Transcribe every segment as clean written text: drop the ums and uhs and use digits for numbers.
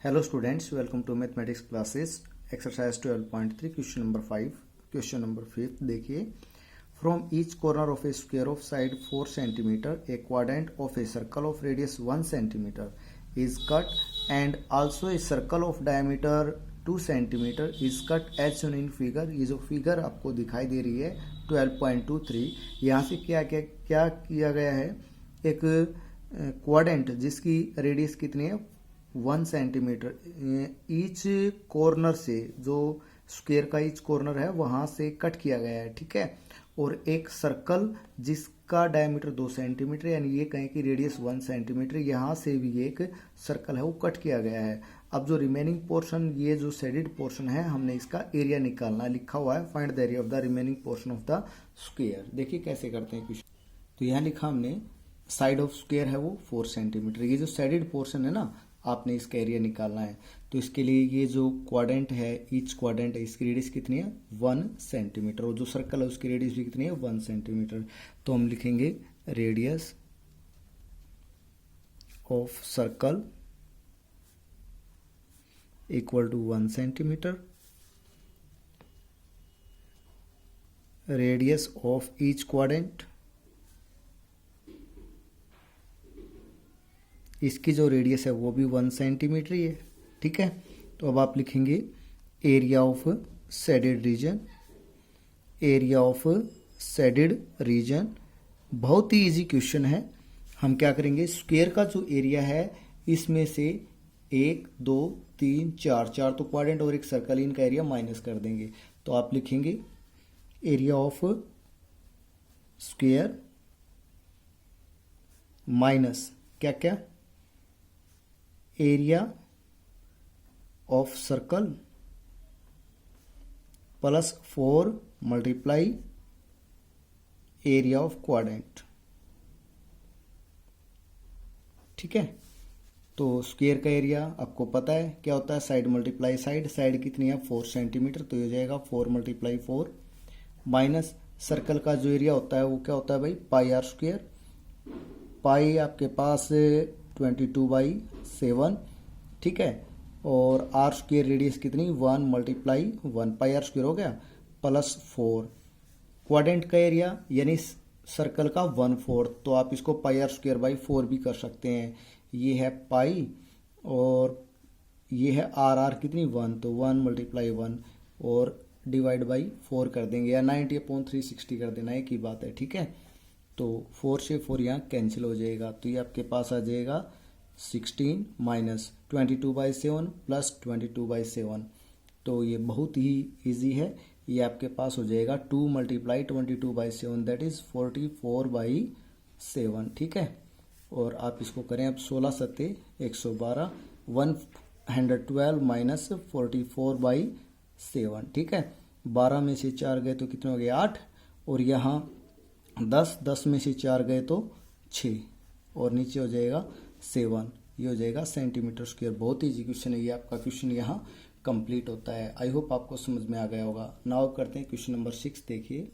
Hello students, welcome to mathematics classes. Exercise 12.3 question number 5. Question number 5 देखिए. From each corner of a square of side 4 cm, a quadrant of a circle of radius 1 cm is cut, and also a circle of diameter 2 cm is cut as shown in figure. ये जो figure आपको दिखाई दे रही है 12.23, यहाँ से क्या किया गया है, एक क्वाड्रेंट जिसकी रेडियस कितनी है 1 सेंटीमीटर, ईच कॉर्नर से, जो स्क्वायर का ईच कॉर्नर है वहां से कट किया गया है, ठीक है। और एक सर्कल जिसका डायमीटर 2 सेंटीमीटर, यानी ये कहें कि रेडियस 1 सेंटीमीटर, यहाँ से भी एक सर्कल है वो कट किया गया है। अब जो रिमेनिंग पोर्शन, ये जो शेडेड पोर्शन है, हमने इसका एरिया निकालना है। लिखा हुआ है find the area of the remaining portion of the square. देखिए कैसे करते हैं क्वेश्चन। तो यहाँ लिखा हमने साइड ऑफ स्क्वायर है वो 4 सेंटीमीटर, ये जो शेडेड पोर्शन है ना, आपने इसका एरिया निकालना है। तो इसके लिए ये जो क्वाड्रेंट है, ईच क्वाड्रेंट है, इसकी रेडियस कितनी है 1 सेंटीमीटर, और जो सर्कल है उसकी रेडियस भी कितनी है 1 सेंटीमीटर। तो हम लिखेंगे radius of circle equal to 1 centimetre, radius of each quadrant, इसकी जो रेडियस है वो भी 1 सेंटीमीटर ही है, ठीक है। तो अब आप लिखेंगे area of shaded region, area of shaded region. बहुत ही इजी क्वेश्चन है। हम क्या करेंगे, स्क्वायर का जो एरिया है इसमें से 1 2 3 4 तो क्वाड्रेंट और एक सर्कल, इनका एरिया माइनस कर देंगे। तो आप लिखेंगे एरिया ऑफ स्क्वायर माइनस क्या क्या, area of circle plus 4 multiply area of quadrant, ठीक है। तो स्क्वायर का एरिया आपको पता है क्या होता है, साइड मल्टीप्लाई साइड, साइड कितनी है 4 सेंटीमीटर, तो ये हो जाएगा 4 मल्टीप्लाई 4, माइनस सर्कल का जो एरिया होता है वो क्या होता है भाई पाई आर स्क्वायर, पाई आपके पास 22/7, ठीक है। और आर स्क्वायर रेडियस कितनी 1 मल्टीप्लाई 1, पाई आर स्क्वायर हो गया, प्लस 4 क्वाड्रेंट का एरिया यानी सर्कल का 1/4, तो आप इसको पाई आर स्क्वायर बाई 4 भी कर सकते हैं। ये है पाई और ये है आर कितनी 1, तो 1 मल्टीप्लाई 1 और डिवाइड बाई 4 कर देंगे, या 90/360 कर देना, एक ही बात है, ठीक है। तो 4 से 4 यहाँ कैंसिल हो जाएगा, तो ये आपके पास आ जाएगा 16 माइनस 22/7 प्लस 22/7। तो ये बहुत ही इजी है, ये आपके पास हो जाएगा 2 मल्टीप्लाई 22/7, दैट इज 44/7, ठीक है। और आप इसको करें अब 16 सत्ते 112, 112 माइनस 44/7, ठीक है। 12 में से 4 गए तो कितने हो गए 8, और यहाँ 10 में से 4 गए तो 6, और नीचे हो जाएगा 7, ये हो जाएगा सेंटीमीटर स्क्वायर। बहुत ही इजी क्वेश्चन है ये, आपका क्वेश्चन यहाँ कंप्लीट होता है। आई होप आपको समझ में आ गया होगा। नाउ करते हैं क्वेश्चन नंबर 6।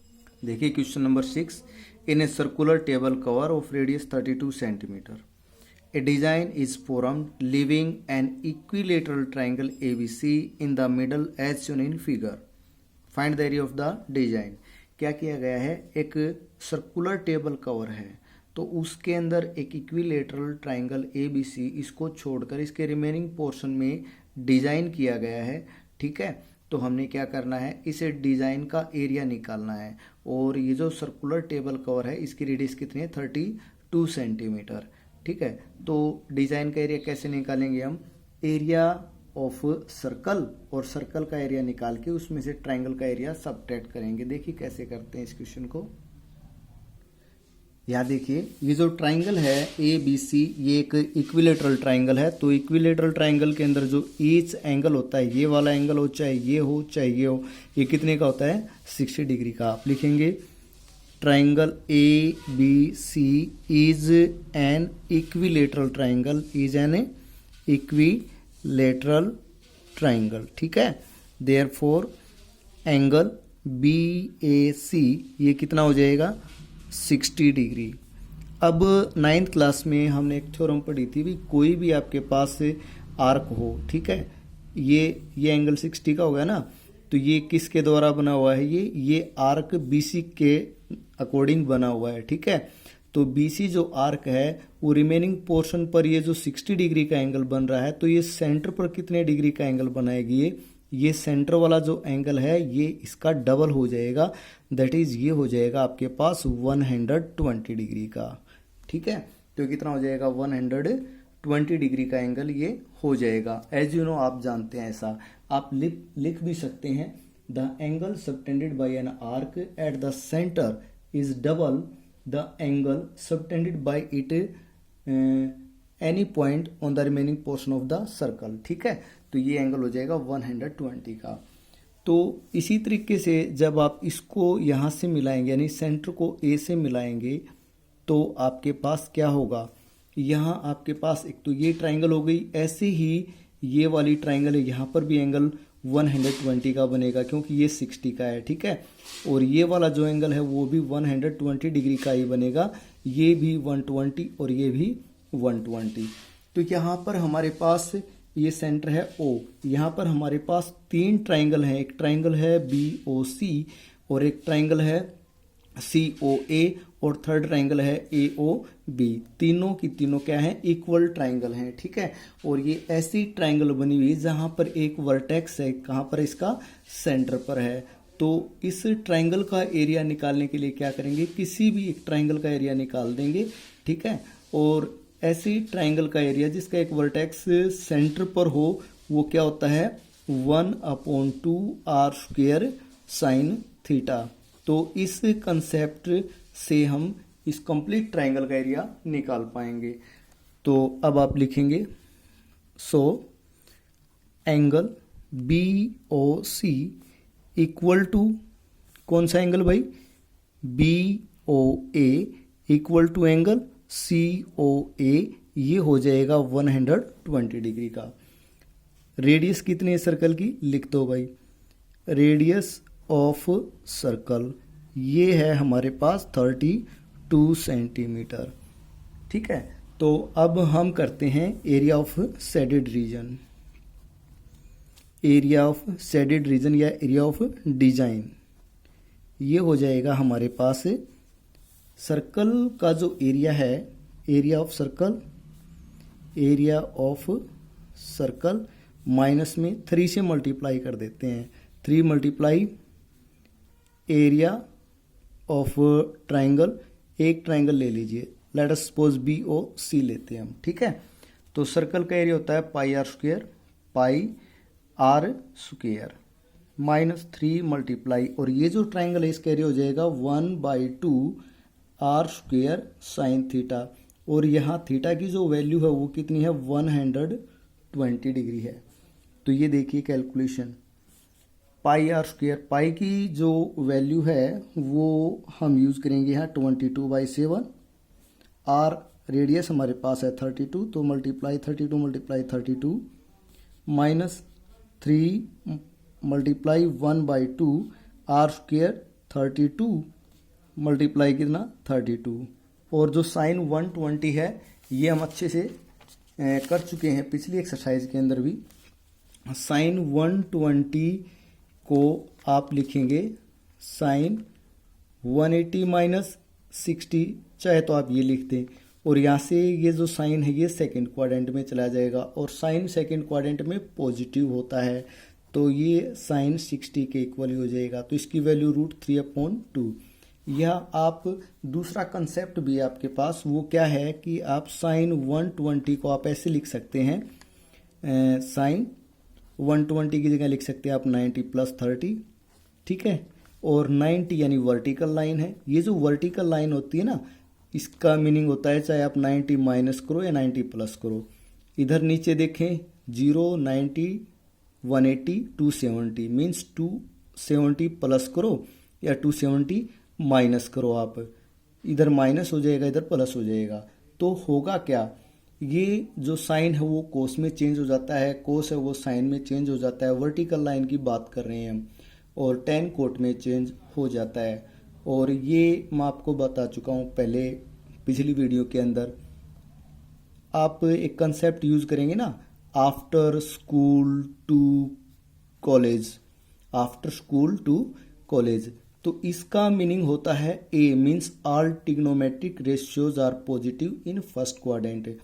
देखिए question number 6, in a circular table cover of radius 32 centimetre A design is formed living an equilateral triangle ABC in the middle age shown in figure. Find the area of the design. क्या किया गया है, एक circular table cover है, तो उसके अंदर एक इक्विलेटरल ट्राइंगल ABC, इसको छोड़कर इसके रिमेनिंग पोर्शन में डिजाइन किया गया है, ठीक है। तो हमने क्या करना है, इसे डिजाइन का एरिया निकालना है। और ये जो सर्कुलर टेबल कवर है इसकी रेडियस कितनी है 32 सेंटीमीटर, ठीक है। तो डिजाइन का एरिया कैसे निकालेंगे हम, एरिया ऑफ सर्कल, और सर्कल का एरिया निकाल के उसमें से ट्राइंगल का एरिया सबट्रैक्ट करेंगे। देखिए कैसे करते हैं इस क्वेश्चन को। यहाँ देखिए ये जो ट्राइंगल है ABC, ये एक इक्विलेटरल ट्राइंगल है। तो इक्विलेटरल ट्राइंगल के अंदर जो ईच एंगल होता है, ये वाला एंगल हो चाहे ये हो चाहे ये हो, ये कितने का होता है 60 डिग्री का। आप लिखेंगे triangle ABC is an equilateral triangle, is an equilateral triangle, ठीक है। देयरफॉर एंगल BAC ये कितना हो जाएगा 60 डिग्री। अब 9th क्लास में हमने एक थ्योरम पढ़ी थी भी, कोई भी आपके पास आर्क हो, ठीक है। ये एंगल 60 का हो गया ना, तो ये किसके द्वारा बना हुआ है, ये आर्क BC के अकॉर्डिंग बना हुआ है, ठीक है। तो BC जो आर्क है वो रिमेनिंग पोर्शन पर ये जो 60 डिग्री का एंगल बन रहा है, तो ये सेंटर पर कितने डिग्री का एंगल बनाएगी, ये सेंटर वाला जो एंगल है ये इसका डबल हो जाएगा, दैट इज ये हो जाएगा आपके पास 120 डिग्री का, ठीक है। तो कितना हो जाएगा, 120 डिग्री का एंगल ये हो जाएगा। एज यू नो, आप जानते हैं ऐसा आप लिख भी सकते हैं, the angle subtended bye an arc at the centre is double the angle subtended bye it any point on the remaining portion of the circle, ठीक है। तो ये एंगल हो जाएगा 120 का। तो इसी तरीके से जब आप इसको यहाँ से मिलाएंगे, यानी सेंटर को A से मिलाएंगे, तो आपके पास क्या होगा, यहाँ आपके पास एक तो ये ट्राइंगल हो गई, ऐसे ही ये वाली ट्राइंगल है, यहाँ पर भी एंगल 120 का बनेगा क्योंकि ये 60 का है, ठीक है। और ये वाला जो एंगल है वो भी 120 डिग्री का ही बनेगा, ये भी 120 और ये भी 120। तो यहाँ पर हमारे पास ये सेंटर है O, यहाँ पर हमारे पास 3 ट्राइंगल हैं, एक ट्राइंगल है BOC और एक ट्राइंगल है COA और थर्ड ट्राइंगल है AOB। तीनों की तीनों क्या है, इक्वल ट्राइंगल हैं, ठीक है। और ये ऐसी ट्राइंगल बनी हुई है जहाँ पर एक वर्टेक्स है, कहाँ पर, इसका सेंटर पर है। तो इस ट्राइंगल का एरिया निकालने के लिए क्या करेंगे, किसी भी एक ट्राइंगल का एरिया निकाल देंगे, ठीक है। और ऐसी ट्राइंगल का एरिया जिसका एक वर्टेक्स सेंटर पर हो वो क्या होता है, 1/2r² sin थीटा। तो इस कंसेप्ट से हम इस कंप्लीट ट्राइंगल का एरिया निकाल पाएंगे। तो अब आप लिखेंगे, so angle BOC equal to, कौन सा एंगल भाई, BOA equal to angle COA, ये हो जाएगा 120 डिग्री का। रेडियस कितनी है सर्कल की, लिख दो भाई, रेडियस ऑफ सर्कल ये है हमारे पास 32 सेंटीमीटर, ठीक है। तो अब हम करते हैं area of shaded region, area of shaded region या एरिया ऑफ डिजाइन। ये हो जाएगा हमारे पास सर्कल का जो एरिया है, area of circle, area of circle minus में 3 से मल्टीप्लाई कर देते हैं, 3 मल्टीप्लाई एरिया ऑफ ट्राइंगल, एक ट्राइंगल ले लीजिए, लेट अस सपोज BOC लेते हैं हम, ठीक है। तो सर्कल का एरिया होता है πr² πr² माइनस 3 मल्टीप्लाई, और ये जो ट्राइंगल है इसका एरिया हो जाएगा 1/2r² sin थीटा। और यहाँ थीटा की जो वैल्यू है वो कितनी है, 120 डिग्री है। तो ये देखिए कैलकुलेशन, πr², पाई की जो वैल्यू है वो हम यूज़ करेंगे यहाँ 22/7, r रेडियस हमारे पास है 32, तो multiply 32 minus 3 multiply 1/2r² 32 multiply कितना 32, और जो साइन 120 है ये हम अच्छे से कर चुके हैं पिछली एक्सरसाइज के अंदर भी। साइन 120 को आप लिखेंगे साइन 180 माइनस 60, चाहे तो आप ये लिख दें, और यहाँ से ये जो साइन है ये सेकंड क्वाड्रेंट में चला जाएगा, और साइन सेकंड क्वाड्रेंट में पॉजिटिव होता है, तो ये साइन 60 के इक्वल हो जाएगा। तो इसकी वैल्यू √3/2। यह आप दूसरा कंसेप्ट भी है आपके पास, वो क्या है कि आप साइन 120 को आप ऐसे लिख सकते हैं, साइन 120 की जगह लिख सकते हैं आप 90 + 30, ठीक है। और 90 यानी वर्टिकल लाइन है, ये जो वर्टिकल लाइन होती है ना, इसका मीनिंग होता है चाहे आप 90 माइनस करो या 90 प्लस करो। इधर नीचे देखें 0, 90, 180, 270 मीन्स 270 प्लस करो या 270 माइनस करो, आप इधर माइनस हो जाएगा इधर प्लस हो जाएगा। तो होगा क्या, ये जो साइन है वो कोस में चेंज हो जाता है, कोस है वो साइन में चेंज हो जाता है, वर्टिकल लाइन की बात कर रहे हैं हम, और टेन कोट में चेंज हो जाता है। और ये मैं आपको बता चुका हूँ पहले पिछली वीडियो के अंदर। आप एक कंसेप्ट यूज़ करेंगे ना, after school to college, after school to college. तो इसका मीनिंग होता है A means all trigonometric ratios are positive in first quadrant.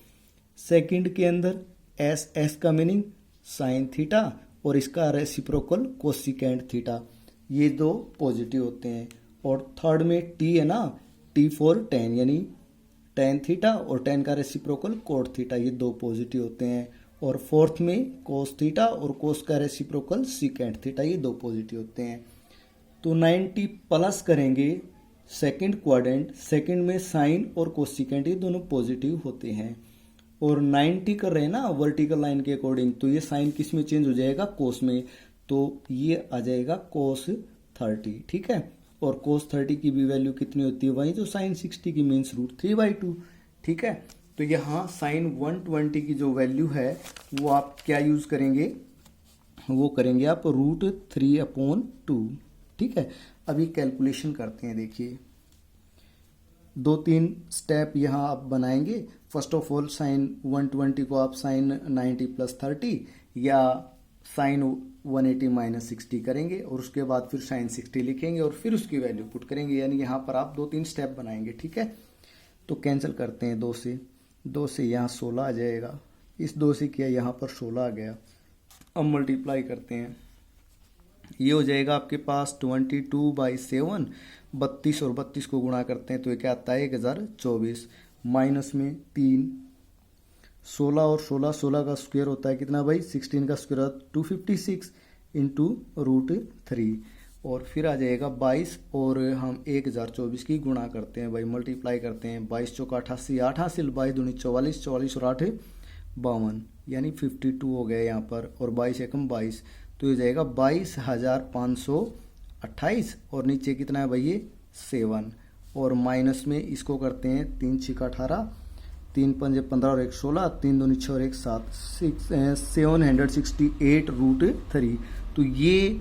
Second के अंदर एस, एस का मीनिंग साइन थीटा और इसका रेसिप्रोकल कोसिकेंट थीटा, ये दो पॉजिटिव होते हैं। और थर्ड में टी है ना, टी फॉर टेन यानी टेन थीटा और टेन का रेसिप्रोकल कोट थीटा, ये दो पॉजिटिव होते हैं। और फोर्थ में कोस थीटा और कोस का रेसिप्रोकल सीकेंट थीटा, ये दो पॉजिटिव होते हैं। तो 90 प्लस करेंगे सेकंड क्वाड्रेंट, सेकंड में साइन और कोसिकेंट ये दोनों पॉजिटिव होते हैं। और 90 कर रहे हैं ना वर्टिकल लाइन के अकॉर्डिंग, तो ये साइन किस में चेंज हो जाएगा, कोस में, तो ये आ जाएगा कोस 30, ठीक है। और कोस 30 की भी वैल्यू कितनी होती है, वही जो साइन 60 की मीन्स √3/2, ठीक है। तो यहाँ साइन 120 की जो वैल्यू है वो आप क्या यूज करेंगे, वो करेंगे आप √3/2, ठीक है। अभी कैलकुलेशन करते हैं, देखिए 2-3 स्टेप यहाँ आप बनाएंगे। फर्स्ट ऑफ ऑल साइन 120 को आप साइन 90 + 30 या साइन 180 - 60 करेंगे और उसके बाद फिर साइन 60 लिखेंगे और फिर उसकी वैल्यू पुट करेंगे, यानी यहाँ पर आप 2-3 स्टेप बनाएंगे, ठीक है। तो कैंसिल करते हैं 2 से यहाँ 16 आ जाएगा, इस 2 से किया यहाँ पर 16 आ गया। अब मल्टीप्लाई करते हैं, ये हो जाएगा आपके पास 22/7, 32 और 32 को गुणा करते हैं तो ये क्या आता है 1024, माइनस में 3, 16 और 16 का स्क्वायर होता है कितना भाई, 16 का स्क्वायर 256 इंटू √3 और फिर आ जाएगा 22 और हम 1024 की गुणा करते हैं भाई, मल्टीप्लाई करते हैं। 22 चौका 88, 8 हासिल, 22 दूनी 44, 44 और 8 52, यानी 52 हो गया यहाँ पर, और 22 एकम 22, तो ये जाएगा 22,528 और नीचे कितना है भाई ये 7, और माइनस में इसको करते हैं 3 × 18, 3 × 5 = 15 और 1 16, 3 दूनी 6 और 1 7, 768 √3। तो ये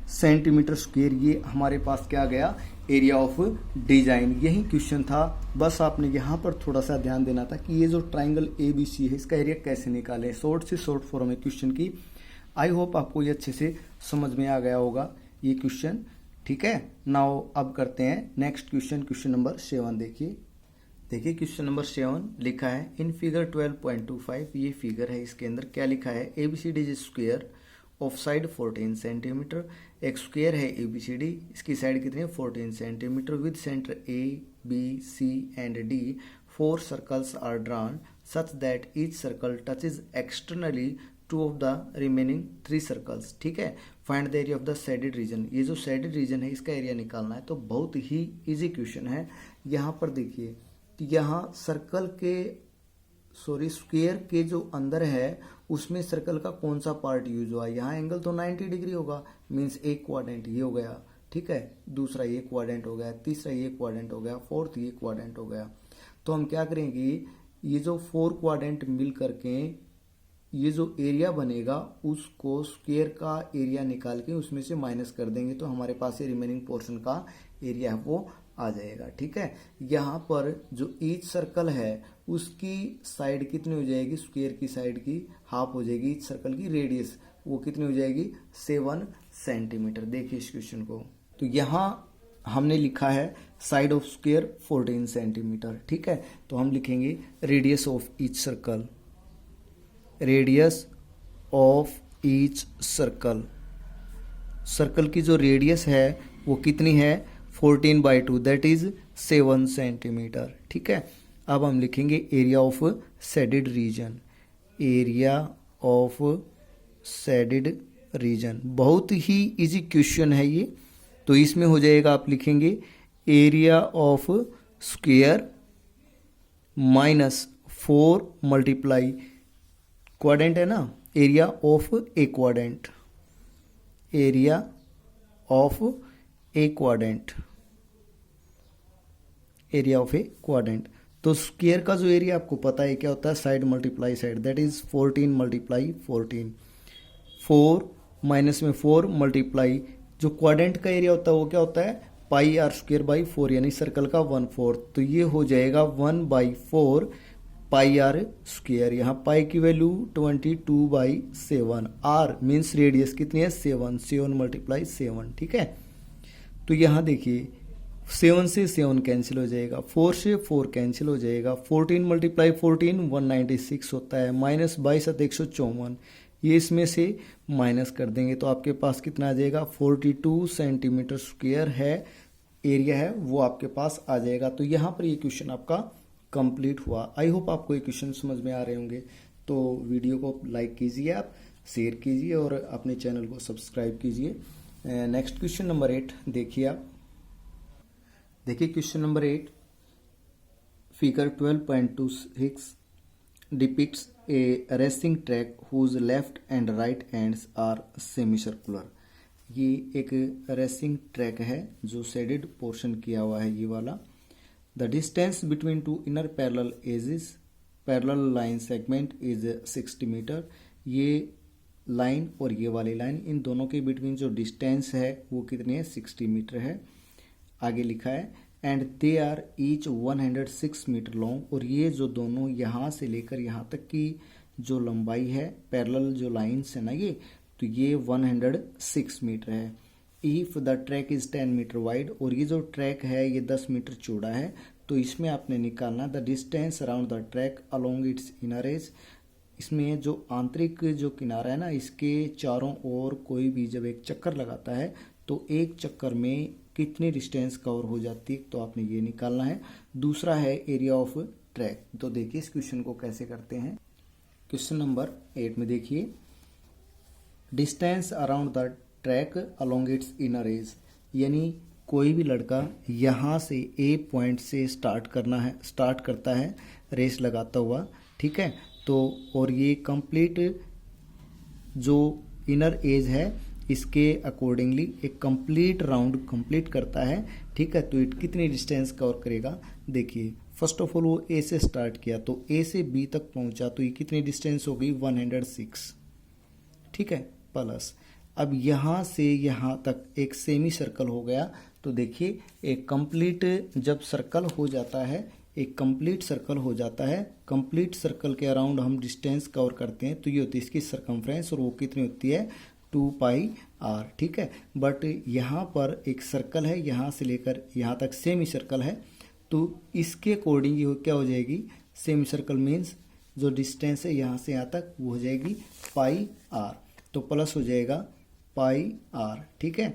सेंटीमीटर स्क्वायर, ये हमारे पास क्या गया, एरिया ऑफ डिजाइन। यही क्वेश्चन था, बस आपने यहाँ पर थोड़ा सा ध्यान देना था कि ये जो ट्राइंगल ABC है इसका एरिया कैसे निकालें, शॉर्ट से शॉर्ट फॉर्म है क्वेश्चन की। आई होप आपको ये अच्छे से समझ में आ गया होगा ये क्वेश्चन, ठीक है। नाउ अब करते हैं नेक्स्ट क्वेश्चन, क्वेश्चन नंबर 7 देखिए क्वेश्चन नंबर 7 लिखा है इन फिगर 12.25, ये फिगर है, इसके अंदर क्या लिखा है, ABCD square of side 14 centimetre, एक स्क्वायर है ABCD, इसकी साइड कितनी है 14 centimetre, with centre ABC and D 4 circles are drawn such that each circle touches externally 2 of the remaining 3 circles, ठीक है। Find the area of the shaded region, ये जो shaded region है इसका एरिया निकालना है। तो बहुत ही इजी क्वेश्चन है। यहाँ पर देखिए, यहाँ सर्कल के स्क्वायर के जो अंदर है उसमें सर्कल का कौन सा पार्ट यूज हुआ, यहाँ एंगल तो 90 डिग्री होगा, मीन्स एक क्वाड्रेंट ये हो गया, ठीक है, दूसरा ये क्वाड्रेंट हो गया, तीसरा ये क्वाड्रेंट हो गया, फोर्थ ये क्वाड्रेंट हो गया। तो हम क्या करेंगे, ये जो 4 क्वाड्रेंट मिल करके ये जो एरिया बनेगा उसको स्क्वायर का एरिया निकाल के उसमें से माइनस कर देंगे, तो हमारे पास ये रिमेनिंग पोर्शन का एरिया है वो आ जाएगा, ठीक है। यहाँ पर जो ईच सर्कल है उसकी साइड कितनी हो जाएगी, स्क्वायर की साइड की हाफ हो जाएगी, ईच सर्कल की रेडियस वो कितनी हो जाएगी 7 सेंटीमीटर। देखिए इस क्वेश्चन को, तो यहाँ हमने लिखा है साइड ऑफ स्क्वायर 14 सेंटीमीटर, ठीक है। तो हम लिखेंगे radius of each circle, radius of each circle, circle की जो रेडियस है वो कितनी है 14/2, दैट इज 7 सेंटीमीटर, ठीक है। अब हम लिखेंगे area of shaded region, area of shaded region, बहुत ही इजी क्वेश्चन है ये। तो इसमें हो जाएगा, आप लिखेंगे area of square -4 multiply quadrant है ना, area of A quadrant, area of A quadrant, area of A quadrant. तो स्क्वायर का जो एरिया आपको पता है क्या होता है, side multiply side, that is 14 × 14, 4 minus में 4 मल्टीप्लाई जो क्वाड्रेंट का एरिया होता है वो क्या होता है πr² / 4, यानी सर्कल का 1/4, तो ये हो जाएगा 1/4 पाई आर स्क्वायर, यहाँ पाई की वैल्यू 22/7, आर मीन्स रेडियस कितनी है 7, 7 × 7, ठीक है। तो यहाँ देखिए 7 से 7 कैंसिल हो जाएगा, 4 से 4 कैंसिल हो जाएगा, 14 × 14 196 होता है, -22 154, ये इसमें से माइनस कर देंगे तो आपके पास कितना आ जाएगा 42 सेंटीमीटर स्क्वायर है एरिया है वो आपके पास आ जाएगा। तो यहाँ पर ये क्वेश्चन आपका कंप्लीट हुआ। आई होप आपको ये क्वेश्चन समझ में आ रहे होंगे। तो वीडियो को लाइक कीजिए, आप शेयर कीजिए और अपने चैनल को सब्सक्राइब कीजिए। नेक्स्ट क्वेश्चन नंबर 8 देखिए आप। देखिए question number 8, figure 12.26 depicts a racing track whose left and right ends are semicircular। ये एक रेसिंग ट्रैक है जो शेडेड पोर्शन किया हुआ है ये वाला। The distance between two inner parallel edges parallel line segment is 60 metre. ये लाइन और ये वाली लाइन, इन दोनों के बिटवीन जो डिस्टेंस है वो कितनी है 60 मीटर है। आगे लिखा है and they are each 106 metre long, और ये जो दोनों यहाँ से लेकर यहाँ तक की जो लंबाई है पैरेलल जो लाइन्स है ना ये, तो ये 106 मीटर है। If the track is 10 metre wide, और ये जो ट्रैक है ये 10 मीटर चौड़ा है, तो इसमें आपने निकालना the distance around the track along it's inner as. इसमें जो आंतरिक जो किनारा है ना इसके चारों ओर कोई भी जब एक चक्कर लगाता है तो एक चक्कर में कितनी डिस्टेंस कवर हो जाती है, तो आपने ये निकालना है। दूसरा है एरिया ऑफ ट्रैक। तो देखिए इस क्वेश्चन को कैसे करते हैं। क्वेश्चन नंबर 8 में देखिए distance around the track along it's inner as, यानी कोई भी लड़का यहाँ से ए पॉइंट से स्टार्ट करता है रेस लगाता हुआ, ठीक है। तो और ये कंप्लीट जो इनर एज है इसके अकॉर्डिंगली एक कंप्लीट राउंड कंप्लीट करता है, ठीक है। तो इट कितनी डिस्टेंस कवर करेगा, देखिए फर्स्ट ऑफ ऑल वो ए से स्टार्ट किया तो ए से बी तक पहुंचा, तो ये कितनी डिस्टेंस हो गई 106, ठीक है। प्लस अब यहाँ से यहाँ तक एक सेमी सर्कल हो गया। तो देखिए एक कंप्लीट जब सर्कल हो जाता है, एक कंप्लीट सर्कल हो जाता है, कंप्लीट सर्कल के अराउंड हम डिस्टेंस कवर करते हैं, तो ये होती है इसकी सरकमफ्रेंस, और वो कितनी होती है 2πr, ठीक है। बट यहाँ पर एक सर्कल है, यहाँ से लेकर यहाँ तक सेमी सर्कल है, तो इसके अकॉर्डिंग ये क्या हो जाएगी, सेमी सर्कल मीन्स जो डिस्टेंस है यहाँ से यहाँ तक वो हो जाएगी πr, तो प्लस हो जाएगा πr, ठीक है।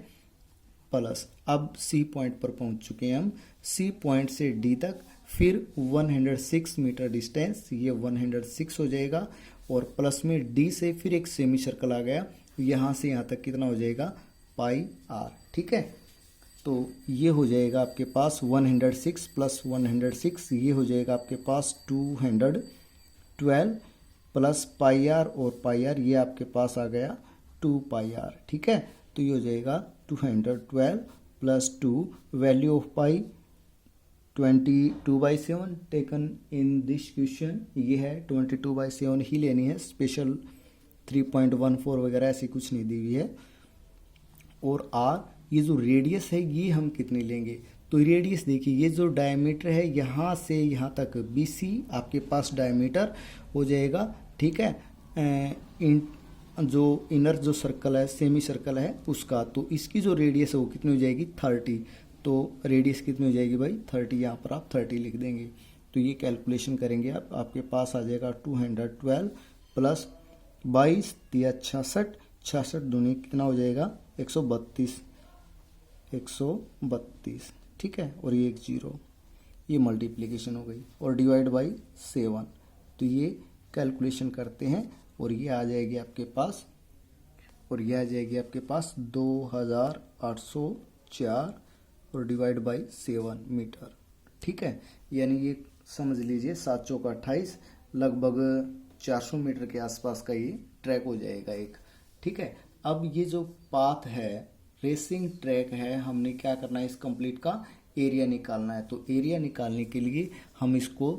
प्लस अब सी पॉइंट पर पहुंच चुके हैं हम, सी पॉइंट से डी तक फिर 106 मीटर डिस्टेंस, ये 106 हो जाएगा, और प्लस में डी से फिर एक सेमी सर्कल आ गया, यहाँ से यहाँ तक कितना हो जाएगा πr, ठीक है। तो ये हो जाएगा आपके पास 106 + 106, ये हो जाएगा आपके पास 212 प्लस πr और πr, ये आपके पास आ गया 2πr, ठीक है। तो ये हो जाएगा 212 + 2, value of pi 22/7 taken in this question, ये है 22/7 ही लेनी है, स्पेशल 3.14 वगैरह ऐसी कुछ नहीं दी हुई है। और आर ये जो रेडियस है ये हम कितनी लेंगे, तो रेडियस देखिए ये जो डायमीटर है यहाँ से यहाँ तक BC आपके पास डायमीटर हो जाएगा, ठीक है। जो इनर जो सर्कल है सेमी सर्कल है उसका, तो इसकी जो रेडियस है वो कितनी हो जाएगी 30, तो रेडियस कितनी हो जाएगी भाई 30, यहाँ पर आप 30 लिख देंगे। तो ये कैलकुलेशन करेंगे आप, आपके पास आ जाएगा 212 प्लस 22 या 66, 66 दूनी कितना हो जाएगा 132, 132, ठीक है। और ये एक 0, ये मल्टीप्लिकेशन हो गई, और डिवाइड बाई 7, तो ये कैलकुलेशन करते हैं और ये आ जाएगी आपके पास, और ये आ जाएगी आपके पास 2804 और डिवाइड बाई 7 मीटर, ठीक है। यानी ये समझ लीजिए 7 चौका 28, लगभग 400 मीटर के आसपास का ये ट्रैक हो जाएगा एक, ठीक है। अब ये जो पाथ है रेसिंग ट्रैक है, हमने क्या करना है इस कंप्लीट का एरिया निकालना है। तो एरिया निकालने के लिए हम इसको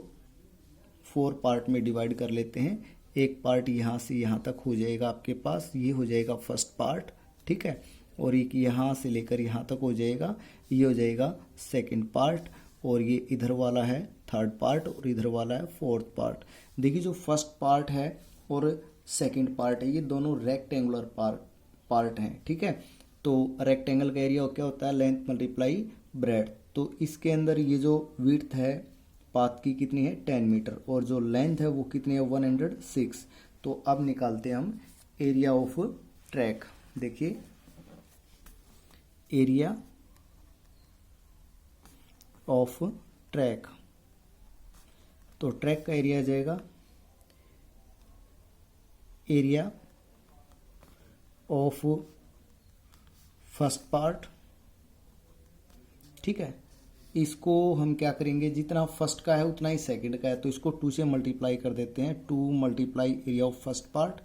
4 पार्ट में डिवाइड कर लेते हैं। एक पार्ट यहाँ से यहाँ तक हो जाएगा आपके पास, ये हो जाएगा फर्स्ट पार्ट, ठीक है। और एक यहाँ से लेकर यहाँ तक हो जाएगा, ये हो जाएगा सेकंड पार्ट, और ये इधर वाला है थर्ड पार्ट और इधर वाला है फोर्थ पार्ट। देखिए जो फर्स्ट पार्ट है और सेकंड पार्ट है ये दोनों रेक्टेंगुलर पार्ट हैं, ठीक है। तो रेक्टेंगल का एरिया क्या होता है, लेंथ मल्टीप्लाई ब्रेड। तो इसके अंदर ये जो विड्थ है पाथ की कितनी है 10 मीटर और जो लेंथ है वो कितनी है 106। तो अब निकालते हैं हम एरिया ऑफ ट्रैक। देखिए एरिया ऑफ ट्रैक, तो ट्रैक का एरिया आ जाएगा एरिया ऑफ फर्स्ट पार्ट, ठीक है। इसको हम क्या करेंगे, जितना फर्स्ट का है उतना ही सेकंड का है, तो इसको 2 से मल्टीप्लाई कर देते हैं। 2 multiply area of first part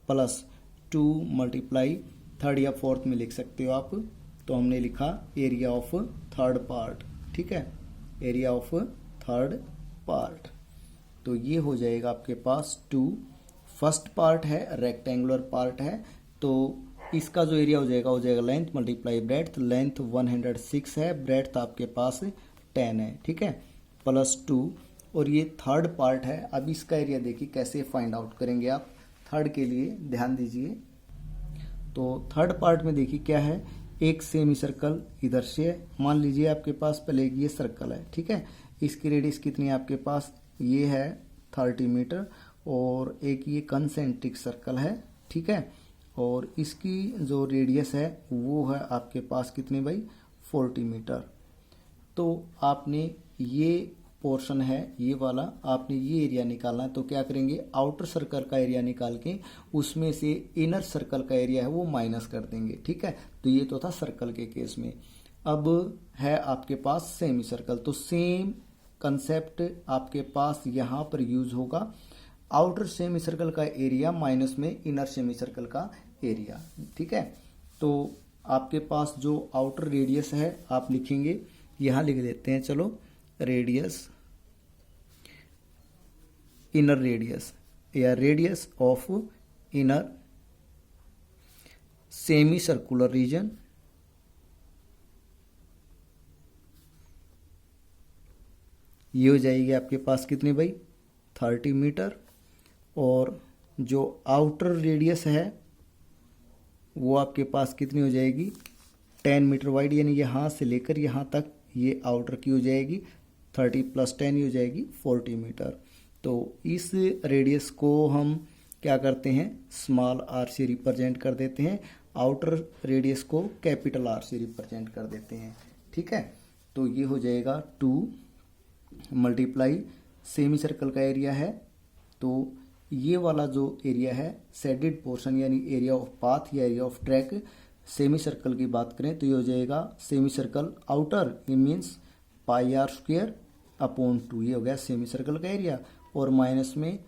plus 2 multiply third या फोर्थ में लिख सकते हो आप। तो हमने लिखा एरिया ऑफ थर्ड पार्ट, ठीक है, एरिया ऑफ थर्ड पार्ट। तो ये हो जाएगा आपके पास 2। फर्स्ट पार्ट है रेक्टेंगुलर पार्ट है, तो इसका जो एरिया हो जाएगा लेंथ मल्टीप्लाई ब्रेड्थ। लेंथ 106 है, ब्रेड्थ आपके पास 10 है, ठीक है, प्लस 2। और ये थर्ड पार्ट है। अब इसका एरिया देखिए कैसे फाइंड आउट करेंगे आप, थर्ड के लिए ध्यान दीजिए। तो थर्ड पार्ट में देखिए क्या है, एक सेमी सर्कल इधर से मान लीजिए आपके पास पहले ये सर्कल है, ठीक है, इसकी रेडियस कितनी है आपके पास, ये है 30 मीटर और एक ये कंसेंट्रिक सर्कल है, ठीक है, और इसकी जो रेडियस है वो है आपके पास कितनी भाई 40 मीटर। तो आपने ये पोर्शन है ये वाला, आपने ये एरिया निकालना है। तो क्या करेंगे, आउटर सर्कल का एरिया निकाल के उसमें से इनर सर्कल का एरिया है वो माइनस कर देंगे, ठीक है। तो ये तो था सर्कल के केस में। अब है आपके पास सेमी सर्कल, तो सेम कंसेप्ट आपके पास यहाँ पर यूज होगा। आउटर सेमी सर्कल का एरिया माइनस में इनर सेमी सर्कल का एरिया, ठीक है। तो आपके पास जो आउटर रेडियस है आप लिखेंगे, यहाँ लिख देते हैं, चलो रेडियस, इनर रेडियस या radius of inner semi circular region, ये हो जाएगी आपके पास कितनी भाई 30 मीटर। और जो आउटर रेडियस है वो आपके पास कितनी हो जाएगी 10 मीटर वाइड, यानी यहाँ से लेकर यहाँ तक ये आउटर की हो जाएगी 30 + 10 ही हो जाएगी 40 मीटर। तो इस रेडियस को हम क्या करते हैं, स्मॉल r से रिप्रेजेंट कर देते हैं, आउटर रेडियस को कैपिटल R से रिप्रेजेंट कर देते हैं, ठीक है। तो ये हो जाएगा 2 मल्टीप्लाई सेमी सर्कल का एरिया है, तो ये वाला जो एरिया है शेडेड पोर्शन यानी एरिया ऑफ पाथ या area of track, semi circle की बात करें तो ये हो जाएगा सेमी सर्कल आउटर, ये मीन्स πr² अपॉन 2, ये हो गया सेमी सर्कल का एरिया, और माइनस में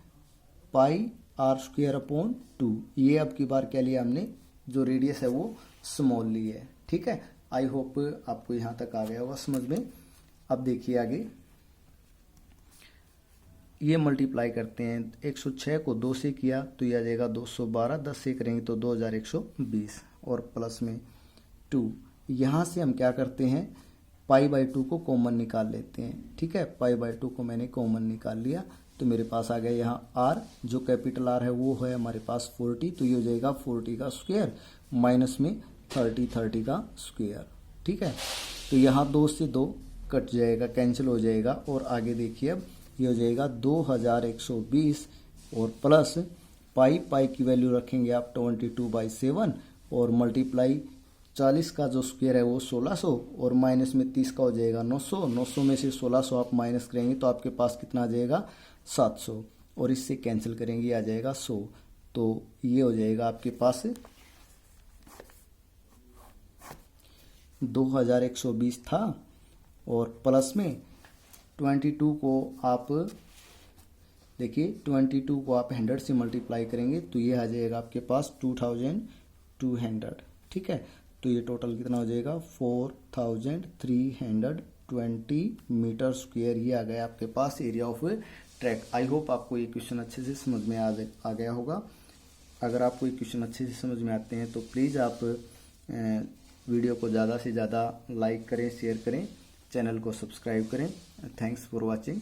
πr² अपॉन 2। ये अब की बार क्या लिया हमने, जो रेडियस है वो स्मॉल ली है, ठीक है। आई होप आपको यहाँ तक आ गया होगा समझ में। अब देखिए आगे, ये मल्टीप्लाई करते हैं, 106 को 2 से किया तो ये आ जाएगा 212, 10 से करेंगे तो 2120 और प्लस में 2। यहाँ से हम क्या करते हैं, π/2 को कॉमन निकाल लेते हैं, ठीक है। π/2 को मैंने कॉमन निकाल लिया तो मेरे पास आ गया यहाँ r, जो कैपिटल R है वो है हमारे पास 40, तो ये हो जाएगा 40 का स्क्वायर माइनस में 30 का स्क्वायर, ठीक है। तो यहाँ 2 से 2 कट जाएगा, कैंसिल हो जाएगा, और आगे देखिए अब ये हो जाएगा 2120 और प्लस पाई की वैल्यू रखेंगे आप 22/7 और मल्टीप्लाई 40 का जो स्क्वायर है वो 1600 और माइनस में 30 का हो जाएगा 900। 900 में से 1600 आप माइनस करेंगे तो आपके पास कितना आ जाएगा 700, और इससे कैंसिल करेंगे आ जाएगा 100। तो ये हो जाएगा आपके पास 2120 था और प्लस में 22 को आप देखिए 22 को आप 100 से मल्टीप्लाई करेंगे तो ये आ जाएगा आपके पास 2200, ठीक है। तो ये टोटल कितना हो जाएगा 4320 मीटर स्क्वायर, ये आ गया आपके पास area of track. I hope आपको ये क्वेश्चन अच्छे से समझ में आ गया होगा। अगर आपको ये क्वेश्चन अच्छे से समझ में आते हैं तो प्लीज़ आप वीडियो को ज़्यादा से ज़्यादा लाइक करें, शेयर करें, चैनल को सब्सक्राइब करें। Thanks for watching.